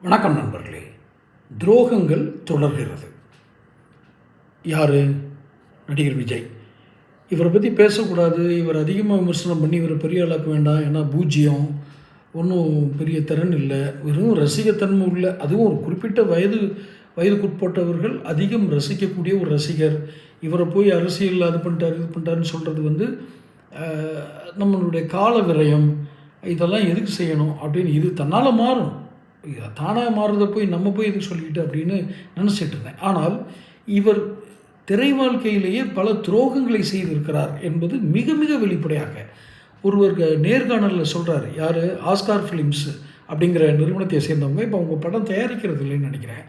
வணக்கம் நண்பர்களே. துரோகங்கள் தொடர்கிறது. யார்? நடிகர் விஜய். இவரை பற்றி பேசக்கூடாது, இவர் அதிகமாக விமர்சனம் பண்ணி இவரை பெரிய ஆளாக்க வேண்டாம், ஏன்னா பூஜ்ஜியம், ஒன்றும் பெரிய திறன் இல்லை, வெறும் ரசிகத்தன்மை உள்ள, அதுவும் ஒரு குறிப்பிட்ட வயதுக்குட்பட்டவர்கள் அதிகம் ரசிக்கக்கூடிய ஒரு ரசிகர். இவரை போய் அரசியல் அது பண்ணிட்டாருன்னு சொல்கிறது நம்மளுடைய கால விரயம். இதெல்லாம் எதுக்கு செய்யணும் அப்படின்னு, இது தன்னால் மாறும், தானாக மாறுறதை போய் நம்ம போய் எதுக்கு சொல்லிக்கிட்டு அப்படின்னு நினச்சிட்டு இருந்தேன். ஆனால் இவர் திரை வாழ்க்கையிலேயே பல துரோகங்களை செய்திருக்கிறார் என்பது மிக மிக வெளிப்படையாக ஒருவர் நேர்காணலில் சொல்கிறார். யார்? ஆஸ்கார் ஃபிலிம்ஸ் அப்படிங்கிற நிறுவனத்தை சேர்ந்தவங்க. இப்போ அவங்க படம் தயாரிக்கிறது இல்லைன்னு நினைக்கிறேன்.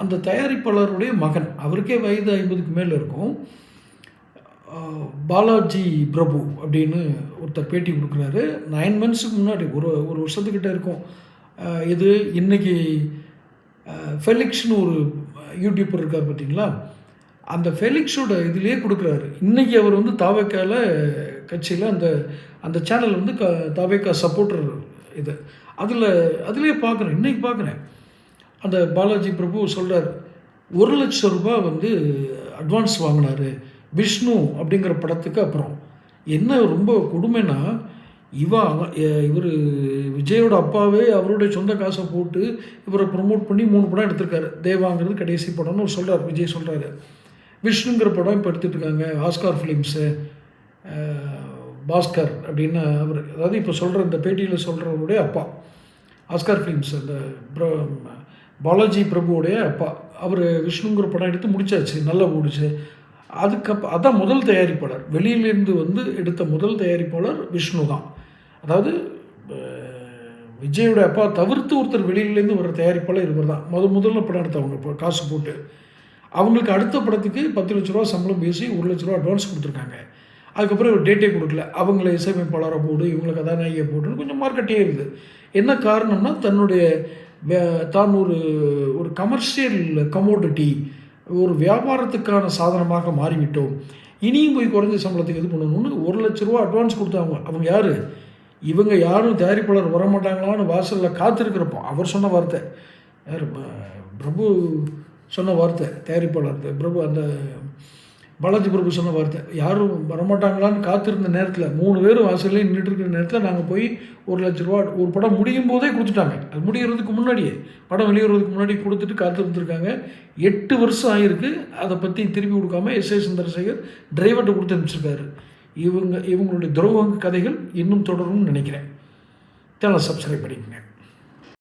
அந்த தயாரிப்பாளருடைய மகன், அவருக்கே வயது 50க்கு மேலே இருக்கும், பாலாஜி பிரபு அப்படின்னு ஒருத்தர் பேட்டி கொடுக்குறாரு. 9 monthsக்கு முன்னாடி, ஒரு வருஷத்துக்கிட்ட இருக்கும். இது இன்றைக்கி ஃபெலிக்ஸ்னு ஒரு யூடியூப்பர் இருக்கார் பார்த்தீங்களா, அந்த ஃபெலிக்ஸோட இதுலேயே கொடுக்குறாரு. இன்றைக்கி அவர் தாவேக்கால கட்சியில் அந்த சேனல் தாவேக்கா சப்போர்ட்டர் இது. அதுலேயே பார்க்குறேன், இன்றைக்கி பார்க்குறேன். அந்த பாலாஜி பிரபு சொல்கிறார், 1 லட்சம் ரூபாய் அட்வான்ஸ் வாங்கினார் விஷ்ணு அப்படிங்கிற படத்துக்கு. அப்புறம் என்ன ரொம்ப கொடுமைன்னா, இவர் விஜயோட அப்பாவே அவருடைய சொந்த காசை போட்டு இவரை ப்ரமோட் பண்ணி 3 படம் எடுத்திருக்காரு. தேவாங்கிறது கடைசி படம்னு சொல்கிறார், விஜய் சொல்கிறாரு. விஷ்ணுங்கிற படம் இப்போ எடுத்துகிட்ருக்காங்க ஆஸ்கார் ஃபிலிம்ஸு. பாஸ்கர் அப்படின்னு அவர், அதாவது இப்போ சொல்கிற இந்த பேட்டியில் சொல்கிறவருடைய அப்பா, ஆஸ்கார் ஃபிலிம்ஸ் அந்த பாலாஜி பிரபுவோடைய அப்பா. அவர் விஷ்ணுங்கிற படம் எடுத்து முடிச்சாச்சு, நல்லா ஓடிச்சு. அதான் முதல் தயாரிப்பாளர், வெளியிலேருந்து எடுத்த முதல் தயாரிப்பாளர் விஷ்ணு தான். அதாவது விஜயோட அப்பா தவிர்த்து ஒருத்தர் வெளியிலேருந்து வர தயாரிப்பாளர் இவர் தான். முதல்ல படம் எடுத்தவங்க இப்போ காசு போட்டு. அவங்களுக்கு அடுத்த படத்துக்கு 10 லட்ச ரூபா சம்பளம் பேசி 1 லட்ச ரூபா அட்வான்ஸ் கொடுத்துருக்காங்க. அதுக்கப்புறம் இவர் டேட்டே கொடுக்கல. அவங்கள இசையமைப்பாளரை போடு, இவங்களை கதாநாயகியை போட்டுன்னு கொஞ்சம் மார்க்கெட்டே இருக்குது. என்ன காரணம்னா, தான் ஒரு கமர்ஷியல் கமோடிட்டி, ஒரு வியாபாரத்துக்கான சாதனமாக மாறிவிட்டோம். இனியும் போய் குறைஞ்ச சம்பளத்துக்கு இது பண்ணணும்னு 1 லட்ச ரூபா அட்வான்ஸ் கொடுத்தாங்க. அவங்க யார்? இவங்க யாரும் தயாரிப்பாளர் வரமாட்டாங்களான்னு வாசலில் காத்திருக்கிறப்போ அவர் சொன்ன வார்த்தை. யார்? பிரபு சொன்ன வார்த்தை, தயாரிப்பாளர் பிரபு, அந்த பாலாஜி பிரபு சொன்ன வார்த்தை. யாரும் வரமாட்டாங்களான்னு காத்திருந்த நேரத்தில் 3 பேரும் வாசல்லே நின்றுட்டு இருக்கிற நேரத்தில் நாங்கள் போய் 1 லட்ச ரூபா ஒரு படம் முடியும் போதே கொடுத்துட்டாங்க. அது முடிகிறதுக்கு முன்னாடியே, படம் வெளியேறதுக்கு முன்னாடி கொடுத்துட்டு காத்திருந்துருக்காங்க. 8 வருஷம் ஆகிருக்கு. அதை பற்றி திருப்பி கொடுக்காம எஸ். சந்திரசேகர் டிரைவர்கிட்ட கொடுத்து அனுப்பிச்சிருக்காரு. இவங்களுடைய துரோக கதைகள் இன்னும் தொடரும்னு நினைக்கிறேன். சேனலை சப்ஸ்கிரைப் பண்ணிக்கங்க.